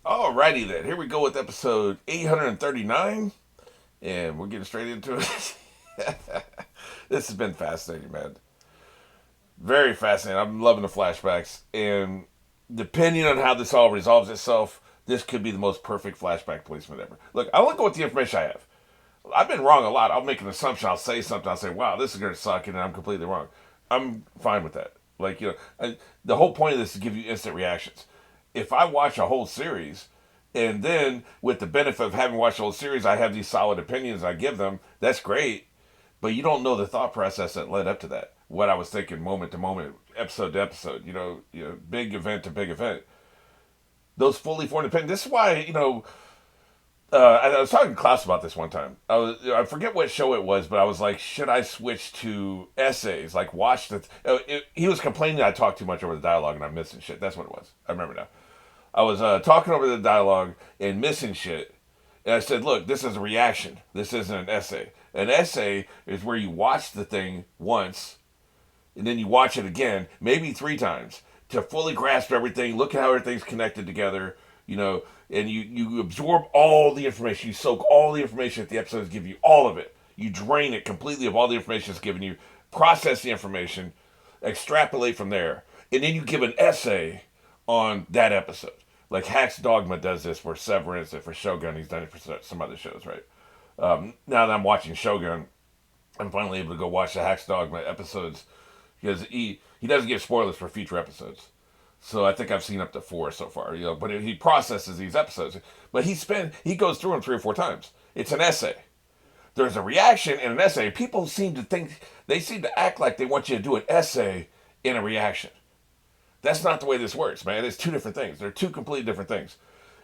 Alrighty then, here we go with episode 839, and we're getting straight into it. This has been fascinating, man. Very fascinating. I'm loving the flashbacks, and depending on how this all resolves itself, this could be the most perfect flashback placement ever. Look, I look at what the information I have. I've been wrong a lot. I'll make an assumption. I'll say something. I'll say, "Wow, this is going to suck," and I'm completely wrong. I'm fine with that. The whole point of this is to give you instant reactions. If I watch a whole series, and then with the benefit of having watched the whole series, I have these solid opinions. I give them. That's great, but you don't know the thought process that led up to that. What I was thinking, moment to moment, episode to episode. Big event to big event. Those fully formed opinions. This is why I was talking to Klaus about this one time. I forget what show it was, but I was like, should I switch to essays? Like, watch the. He was complaining that I talked too much over the dialogue and I'm missing shit. That's what it was. I remember now. I was talking over the dialogue and missing shit. And I said, look, this is a reaction. This isn't an essay. An essay is where you watch the thing once and then you watch it again, maybe three times, to fully grasp everything, look at how everything's connected together, and you absorb all the information. You soak all the information that the episodes give you, all of it. You drain it completely of all the information it's given you, process the information, extrapolate from there, and then you give an essay on that episode. Like Hack's Dogma does this for Severance and for Shogun. He's done it for some other shows, right? Now that I'm watching Shogun, I'm finally able to go watch the Hack's Dogma episodes because he doesn't give spoilers for future episodes. So I think I've seen up to four so far, But he processes these episodes, but he goes through them three or four times. It's an essay. There's a reaction in an essay. People seem to act like they want you to do an essay in a reaction. That's not the way this works, man. It's two different things. They're two completely different things.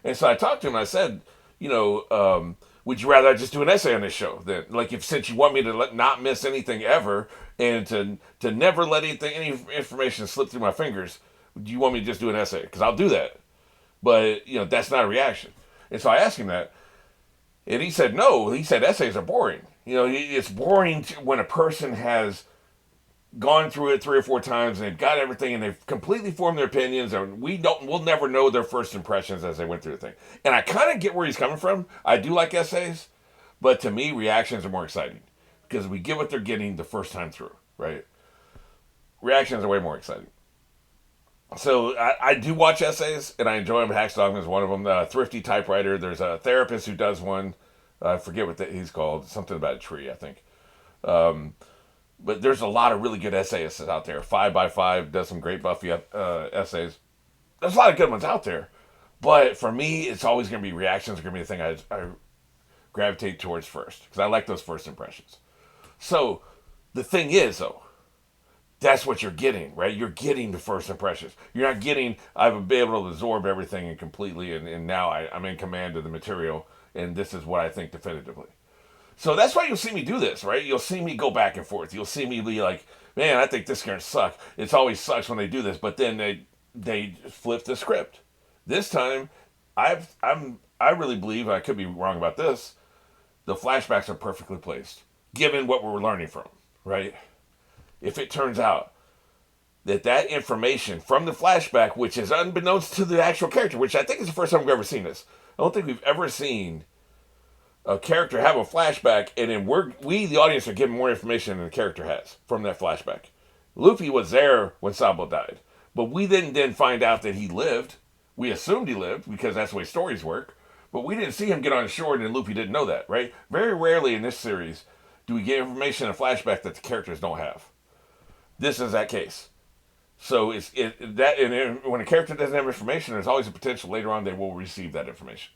And so I talked to him and I said, would you rather I just do an essay on this show? Then, like, if since you want me to not miss anything ever and to never let any information slip through my fingers, do you want me to just do an essay? Because I'll do that. But, that's not a reaction. And so I asked him that. And he said, no. He said essays are boring. It's boring when a person has gone through it three or four times and they've got everything and they've completely formed their opinions and we'll never know their first impressions as they went through the thing. And I kind of get where he's coming from. I do like essays, but to me reactions are more exciting because we get what they're getting the first time through, right? Reactions are way more exciting. So I do watch essays and I enjoy them. Hack's Dogma is one of them. Thrifty Typewriter. There's a therapist who does one. I forget what he's called. Something about a tree, I think. But there's a lot of really good essayists out there. 5x5 does some great Buffy essays. There's a lot of good ones out there. But for me, it's always going to be reactions are going to be the thing I gravitate towards first. Because I like those first impressions. So the thing is, though, that's what you're getting, right? You're getting the first impressions. You're not getting, I've been able to absorb everything and completely, and now I'm in command of the material, and this is what I think definitively. So that's why you'll see me do this, right? You'll see me go back and forth. You'll see me be like, man, I think this is gonna suck. It always sucks when they do this, but then they flip the script. This time, I really believe I could be wrong about this. The flashbacks are perfectly placed, given what we're learning from, right? If it turns out that information from the flashback, which is unbeknownst to the actual character, which I think is the first time we've ever seen this. I don't think we've ever seen a character have a flashback, and then we the audience are given more information than the character has from that flashback. Luffy was there when Sabo died, but we didn't then find out that he lived. We assumed he lived because that's the way stories work, but we didn't see him get on shore, and then Luffy didn't know that, right? Very rarely in this series do we get information in a flashback that the characters don't have. This is that case. So when a character doesn't have information, there's always a potential later on they will receive that information.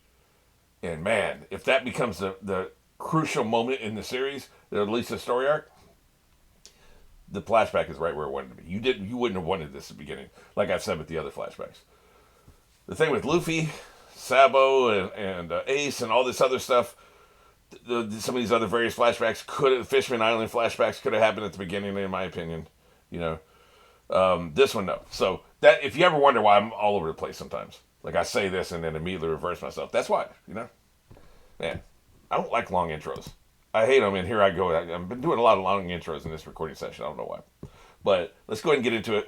And man, if that becomes the crucial moment in the series, at least the story arc, the flashback is right where it wanted to be. You wouldn't have wanted this at the beginning, like I've said with the other flashbacks. The thing with Luffy, Sabo, and Ace, and all this other stuff, some of these other various flashbacks Fishman Island flashbacks could have happened at the beginning, in my opinion. This one no. So that if you ever wonder why I'm all over the place sometimes. Like I say this and then immediately reverse myself. That's why, Man, I don't like long intros. I hate them, and here I go. I've been doing a lot of long intros in this recording session. I don't know why. But let's go ahead and get into it.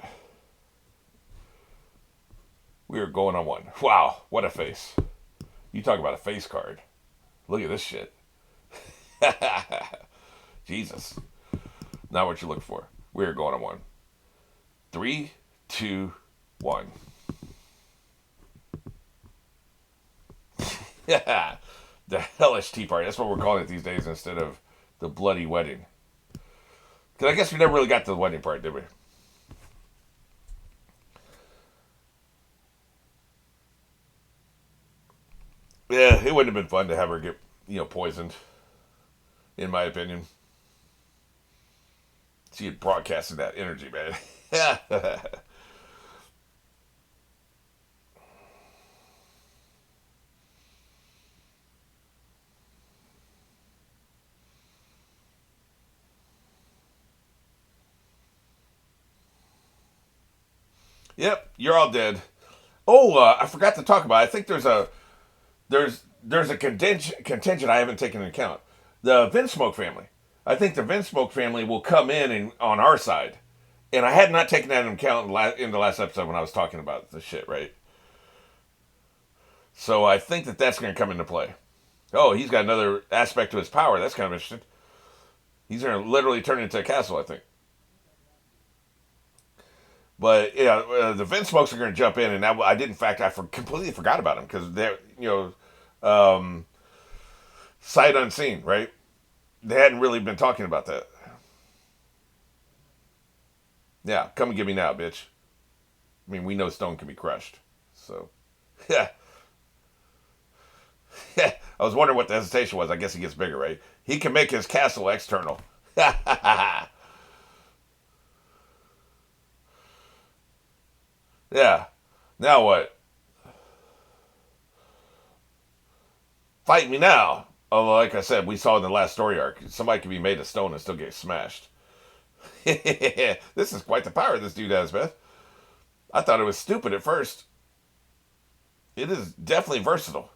We are going on one. Wow, what a face. You talk about a face card. Look at this shit. Jesus. Not what you're looking for. We are going on one. 3, 2, 1. The hellish tea party. That's what we're calling it these days instead of the bloody wedding. Because I guess we never really got to the wedding part, did we? Yeah, it wouldn't have been fun to have her get, poisoned, in my opinion. She had broadcasted that energy, man. Yep, you're all dead. Oh, I forgot to talk about it. I think there's a contingent I haven't taken into account. The Vinsmoke family. I think the Vinsmoke family will come in and on our side, and I had not taken that into account in the last episode when I was talking about the shit, right? So I think that that's going to come into play. Oh, he's got another aspect to his power. That's kind of interesting. He's going to literally turn into a castle, I think. But yeah, the Vinsmokes are going to jump in, and I did. In fact, completely forgot about them because they're sight unseen, right? They hadn't really been talking about that. Yeah, come and get me now, bitch. I mean, we know stone can be crushed, so yeah. I was wondering what the hesitation was. I guess he gets bigger, right? He can make his castle external. Yeah. Now what? Fight me now. Although, like I said, we saw in the last story arc, somebody can be made of stone and still get smashed. This is quite the power this dude has, man. I thought it was stupid at first. It is definitely versatile.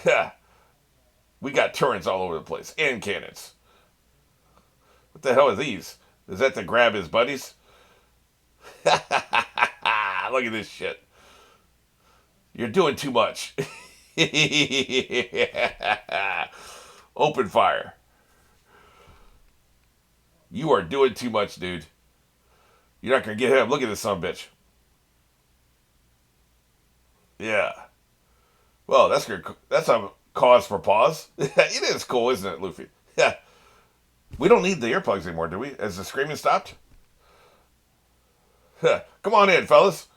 Yeah. We got turrets all over the place and cannons. What the hell are these? Is that to grab his buddies? Look at this shit. You're doing too much. Open fire. You are doing too much, dude. You're not gonna get him. Look at this son of a bitch. Yeah. Well, that's a cause for pause. It is cool, isn't it, Luffy? Yeah. We don't need the earplugs anymore, do we? Has the screaming stopped? Come on in, fellas.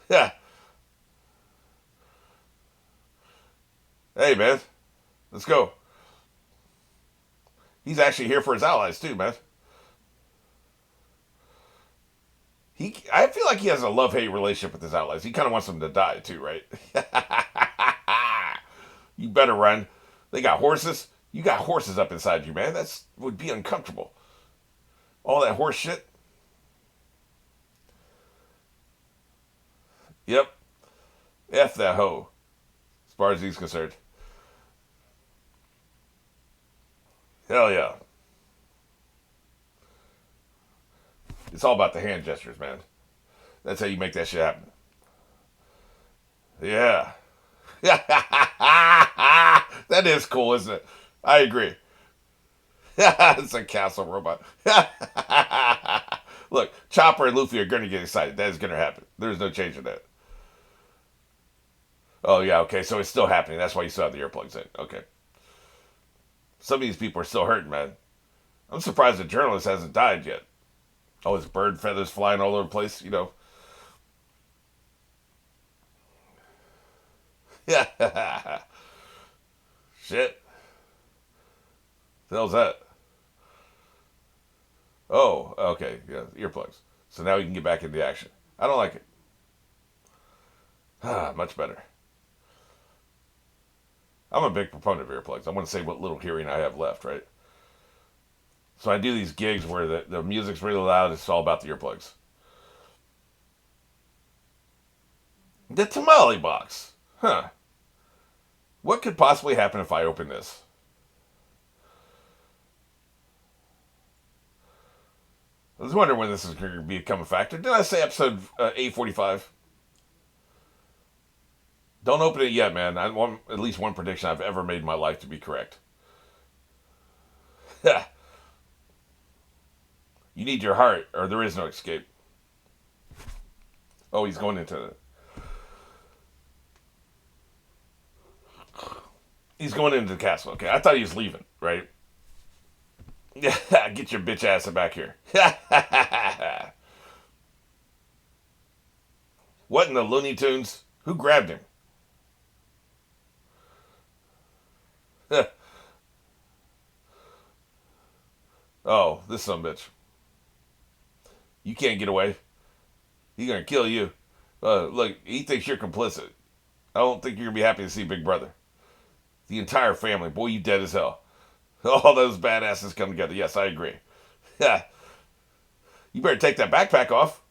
Yeah. Hey, man. Let's go. He's actually here for his allies, too, man. I feel like he has a love-hate relationship with his allies. He kind of wants them to die, too, right? You better run. They got horses. You got horses up inside you, man. That's would be uncomfortable. All that horse shit. Yep. F that hoe. As far as he's concerned. Hell yeah. It's all about the hand gestures, man. That's how you make that shit happen. Yeah. That is cool, isn't it? I agree. It's a castle robot. Look, Chopper and Luffy are going to get excited. That is going to happen. There's no change in that. Oh, yeah, okay, so it's still happening. That's why you still have the earplugs in. Okay. Some of these people are still hurting, man. I'm surprised the journalist hasn't died yet. Oh, his bird feathers flying all over the place, Yeah. Shit. The hell's that? Oh, okay. Yeah, earplugs. So now we can get back into action. I don't like it. Ah, much better. I'm a big proponent of earplugs. I want to say what little hearing I have left, right? So I do these gigs where the music's really loud. It's all about the earplugs. The tamale box. Huh. What could possibly happen if I open this? I was wondering when this is going to become a factor. Did I say episode 845? Don't open it yet, man. I want at least one prediction I've ever made in my life to be correct. You need your heart, or there is no escape. Oh, he's going into it. He's going into the castle. Okay, I thought he was leaving, right? Yeah, get your bitch ass back here. What in the Looney Tunes? Who grabbed him? Oh, this son of a bitch. You can't get away. He's gonna kill you. Look, he thinks you're complicit. I don't think you're gonna be happy to see Big Brother. The entire family, boy, you dead as hell. All those badasses come together. Yes, I agree. Yeah, you better take that backpack off.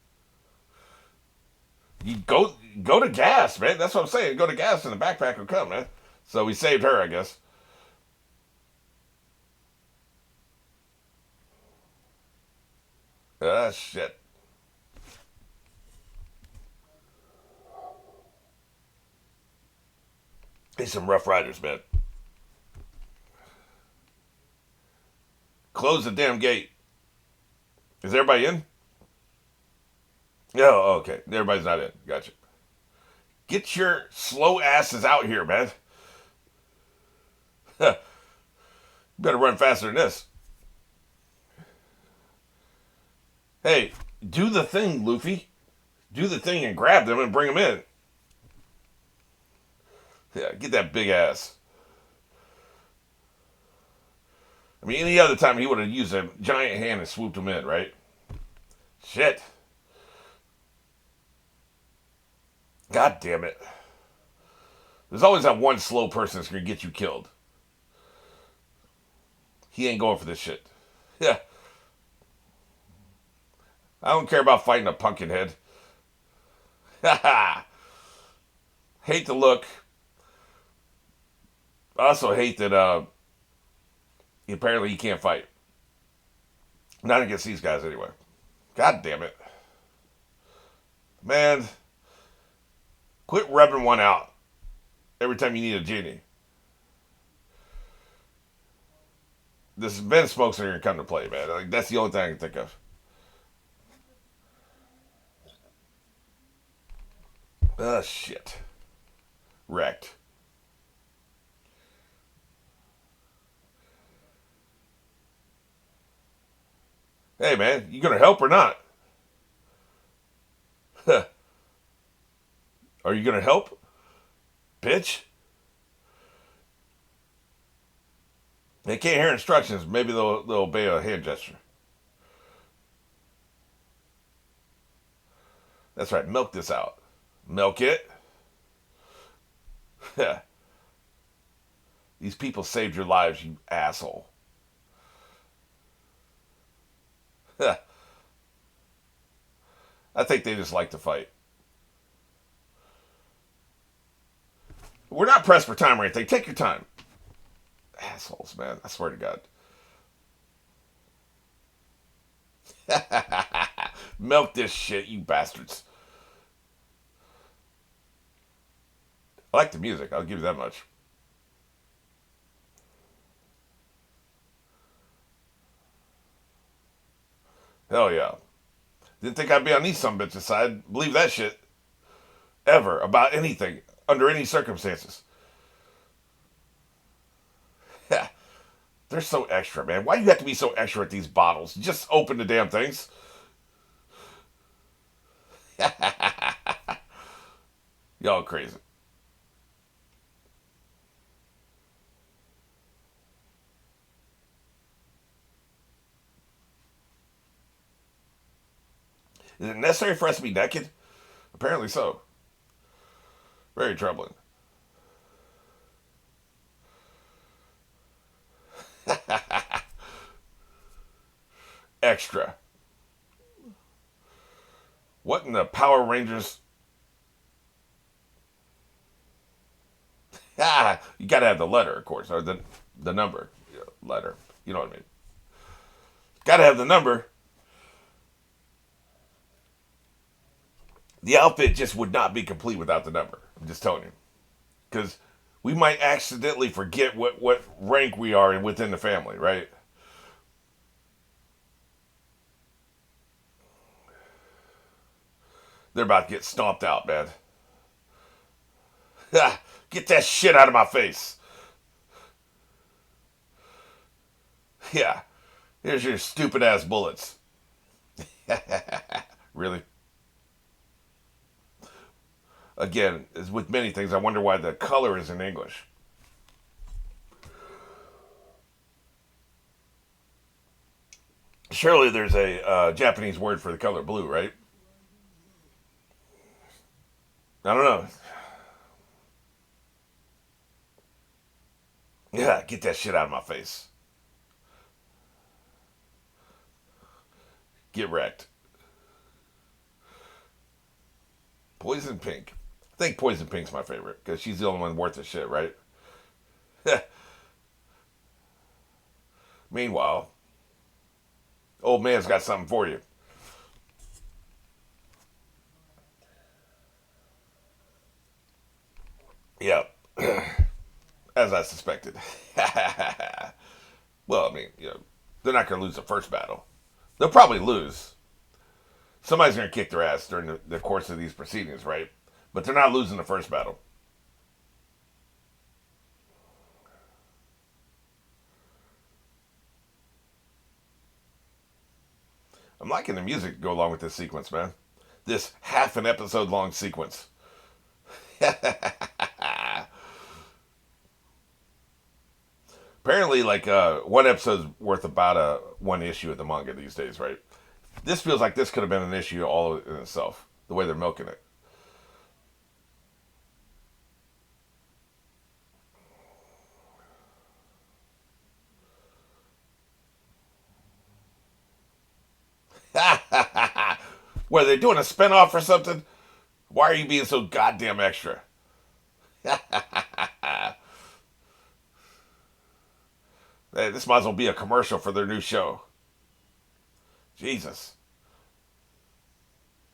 You go to gas, man. That's what I'm saying. Go to gas, and the backpack will come, man. So we saved her, I guess. Ah, shit. These some rough riders, man. Close the damn gate. Is everybody in? Yeah, oh, okay. Everybody's not in. Gotcha. Get your slow asses out here, man. You better run faster than this. Hey, do the thing, Luffy. Do the thing and grab them and bring them in. Yeah, get that big ass. I mean, any other time he would have used a giant hand and swooped him in, right? Shit. God damn it. There's always that one slow person that's going to get you killed. He ain't going for this shit. Yeah. I don't care about fighting a pumpkin head. Hate the look. I also hate that apparently he can't fight. Not against these guys anyway. God damn it. Man, quit rubbing one out every time you need a genie. This Ben Smokes are going to come to play, man. Like, that's the only thing I can think of. Oh, shit. Wrecked. Hey, man, you going to help or not? Are you going to help? Bitch? They can't hear instructions. Maybe they'll obey a hand gesture. That's right. Milk this out. Milk it. These people saved your lives, you asshole. I think they just like to fight. We're not pressed for time or anything. Take your time. Assholes, man. I swear to God. Milk this shit, you bastards. I like the music. I'll give you that much. Hell yeah. Didn't think I'd be on these some bitches' side. Believe that shit. Ever. About anything. Under any circumstances. Yeah. They're so extra, man. Why do you have to be so extra at these bottles? Just open the damn things. Y'all crazy. Is it necessary for us to be naked? Apparently so. Very troubling. Extra. What in the Power Rangers? You gotta have the letter, of course, or the number. Letter. You know what I mean. Gotta have the number. The outfit just would not be complete without the number. I'm just telling you. because we might accidentally forget what rank we are in within the family, right? They're about to get stomped out, man. Get that shit out of my face. Yeah, here's your stupid ass bullets. Really? Again, as with many things, I wonder why the color is in English. Surely there's a Japanese word for the color blue, right? I don't know. Yeah, get that shit out of my face. Get wrecked. Poison Pink. I think Poison Pink's my favorite because she's the only one worth the shit, right? Meanwhile, old man's got something for you. Yep, as I suspected. Well, I mean, they're not going to lose the first battle. They'll probably lose. Somebody's going to kick their ass during the course of these proceedings, right? But they're not losing the first battle. I'm liking the music to go along with this sequence, man. This half an episode long sequence. Apparently, like one episode's worth about one issue of the manga these days, right? This feels like this could have been an issue all in itself. The way they're milking it. What, are they doing a spinoff or something? Why are you being so goddamn extra? Hey, this might as well be a commercial for their new show. Jesus.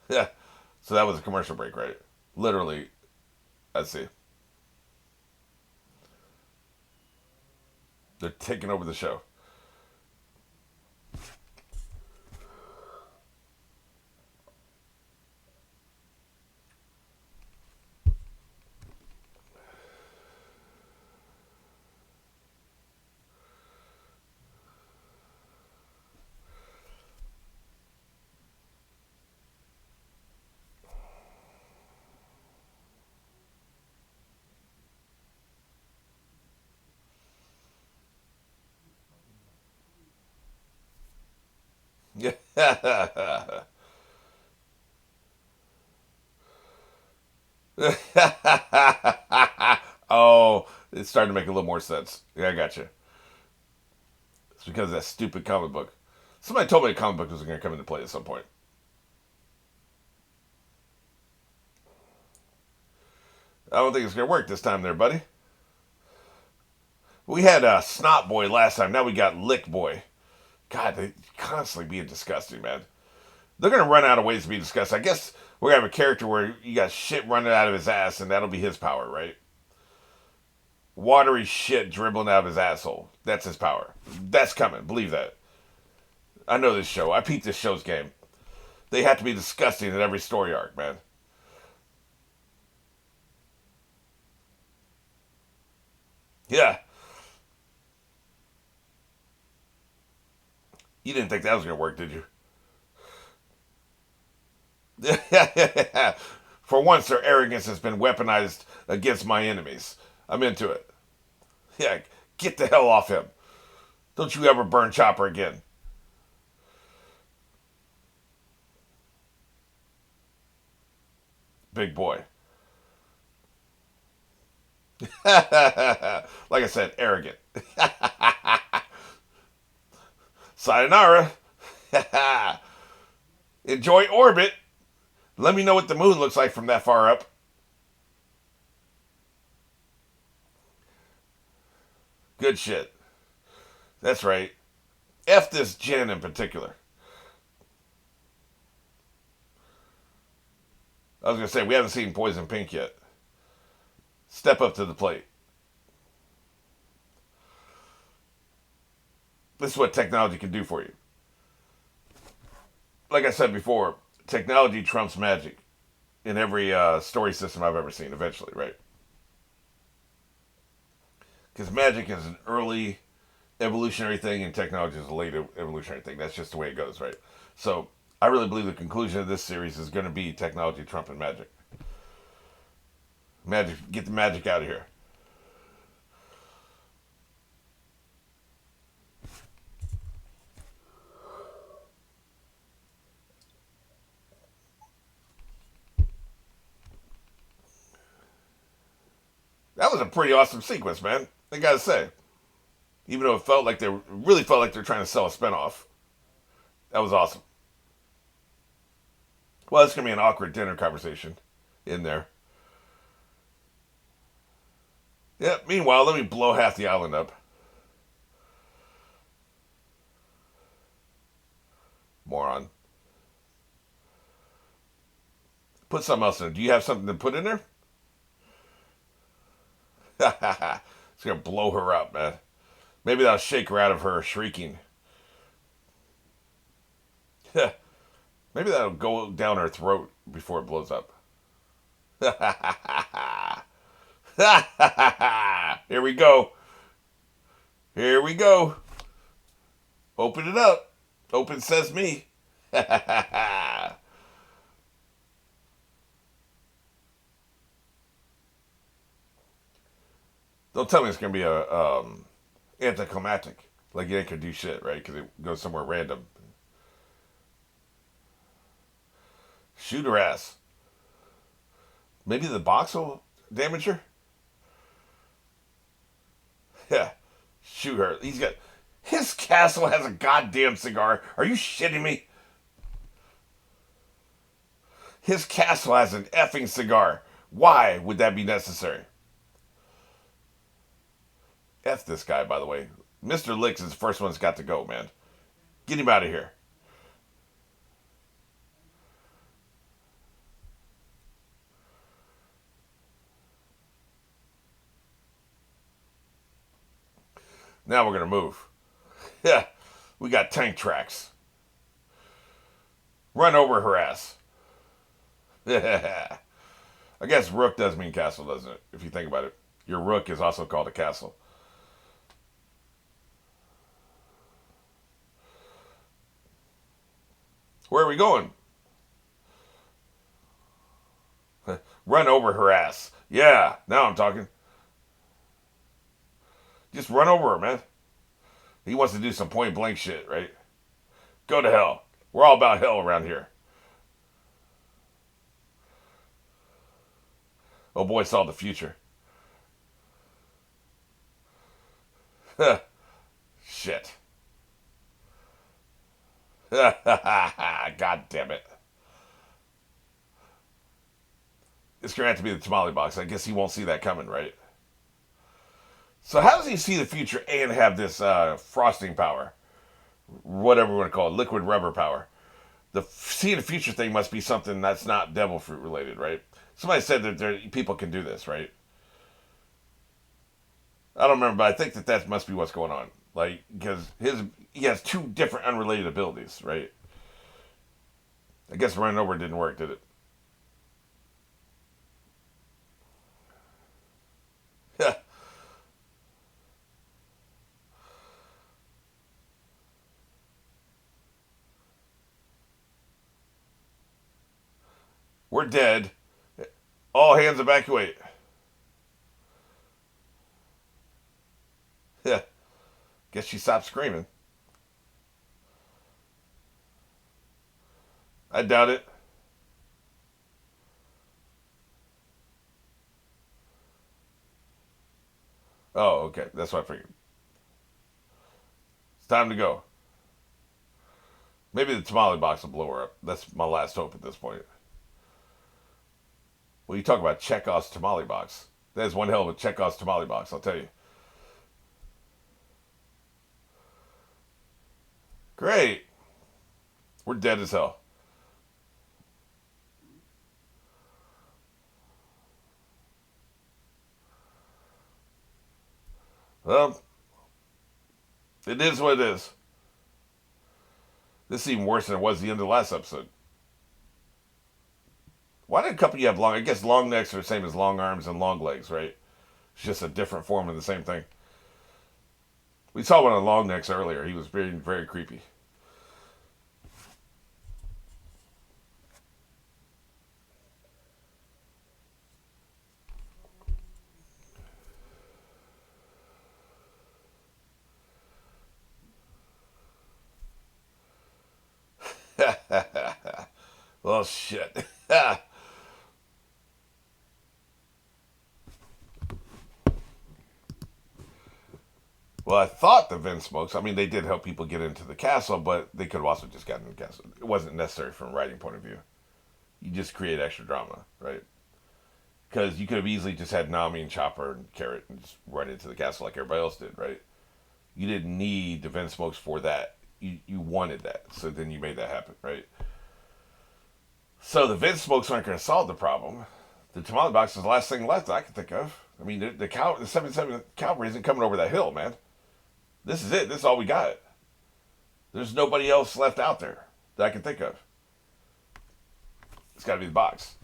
Yeah. So that was a commercial break, right? Literally. Let's see. They're taking over the show. Yeah. Oh, it's starting to make a little more sense. Yeah, I got you. It's because of that stupid comic book. Somebody told me a comic book was going to come into play at some point. I don't think it's going to work this time, there, buddy. We had Snot Boy last time. Now we got Lick Boy. God, they constantly being disgusting, man. They're going to run out of ways to be disgusting. I guess we're going to have a character where you got shit running out of his ass, and that'll be his power, right? Watery shit dribbling out of his asshole. That's his power. That's coming. Believe that. I know this show. I peeped this show's game. They have to be disgusting in every story arc, man. Yeah. You didn't think that was going to work, did you? For once, their arrogance has been weaponized against my enemies. I'm into it. Yeah, get the hell off him. Don't you ever burn Chopper again. Big boy. Like I said, arrogant. Sayonara. Enjoy orbit. Let me know what the moon looks like from that far up. Good shit. That's right. F this Jen in particular. I was gonna say we haven't seen Poison Pink yet. step up to the plate. This is what technology can do for you. Like I said before, technology trumps magic in every story system I've ever seen, eventually, right? Because magic is an early evolutionary thing and technology is a late evolutionary thing. That's just the way it goes, right? So I really believe the conclusion of this series is going to be technology trumping magic. Magic, get the magic out of here. That was a pretty awesome sequence, man. I gotta say, even though it felt like really felt like they're trying to sell a spinoff. That was awesome. Well, it's gonna be an awkward dinner conversation in there. Yeah. Meanwhile, let me blow half the island up. Moron. Put something else in. Do you have something to put in there? It's gonna blow her up, man. Maybe that'll shake her out of her shrieking. Maybe that'll go down her throat before it blows up. Here we go. Here we go. Open it up. Open sesame. Don't tell me it's gonna be a anticlimactic. Like you ain't gonna do shit, right? Because it goes somewhere random. Shoot her ass. Maybe the box will damage her. Yeah, shoot her. He's got his castle has a goddamn cigar. Are you shitting me? His castle has an effing cigar. Why would that be necessary? F this guy, by the way. Mr. Licks is the first one that's got to go, man. Get him out of here. Now we're gonna move. Yeah, we got tank tracks. Run over her ass. I guess rook does mean castle, doesn't it? If you think about it. Your rook is also called a castle. Where are we going? Run over her ass. Yeah, now I'm talking. Just run over her, man. He wants to do some point blank shit, right? Go to hell. We're all about hell around here. Oh boy, saw the future. Shit. God damn it. It's gonna have to be the tamale box. I guess he won't see that coming, right? So how does he see the future and have this frosting power? Whatever we want to call it, liquid rubber power. The seeing the future thing must be something that's not devil fruit related, right? Somebody said that people can do this, right? I don't remember, but I think that must be what's going on. Like, because he has two different unrelated abilities, right? I guess running over didn't work, did it? We're dead. All hands evacuate. Yeah. Guess she stopped screaming. I doubt it. Oh, okay. That's what I figured. It's time to go. Maybe the tamale box will blow her up. That's my last hope at this point. Well, you talk about Chekhov's tamale box. That is one hell of a Chekhov's tamale box, I'll tell you. Great. We're dead as hell. Well, it is what it is. This is even worse than it was the end of the last episode. Why did a couple of you have long? I guess long necks are the same as long arms and long legs, right? It's just a different form of the same thing. We saw one of the long necks earlier. He was very, very creepy. Well, shit. Well, I thought the Vin smokes. I mean, they did help people get into the castle, but they could have also just gotten in the castle. It wasn't necessary from a writing point of view. You just create extra drama, right? Because you could have easily just had Nami and Chopper and Carrot and just run into the castle like everybody else did, right? You didn't need the Vin smokes for that. You wanted that, so then you made that happen, right? So the Vin smokes aren't going to solve the problem. The tamale box is the last thing left that I can think of. I mean, the 77 Cavalry isn't coming over that hill, man. This is it. This is all we got. There's nobody else left out there that I can think of. It's got to be the box.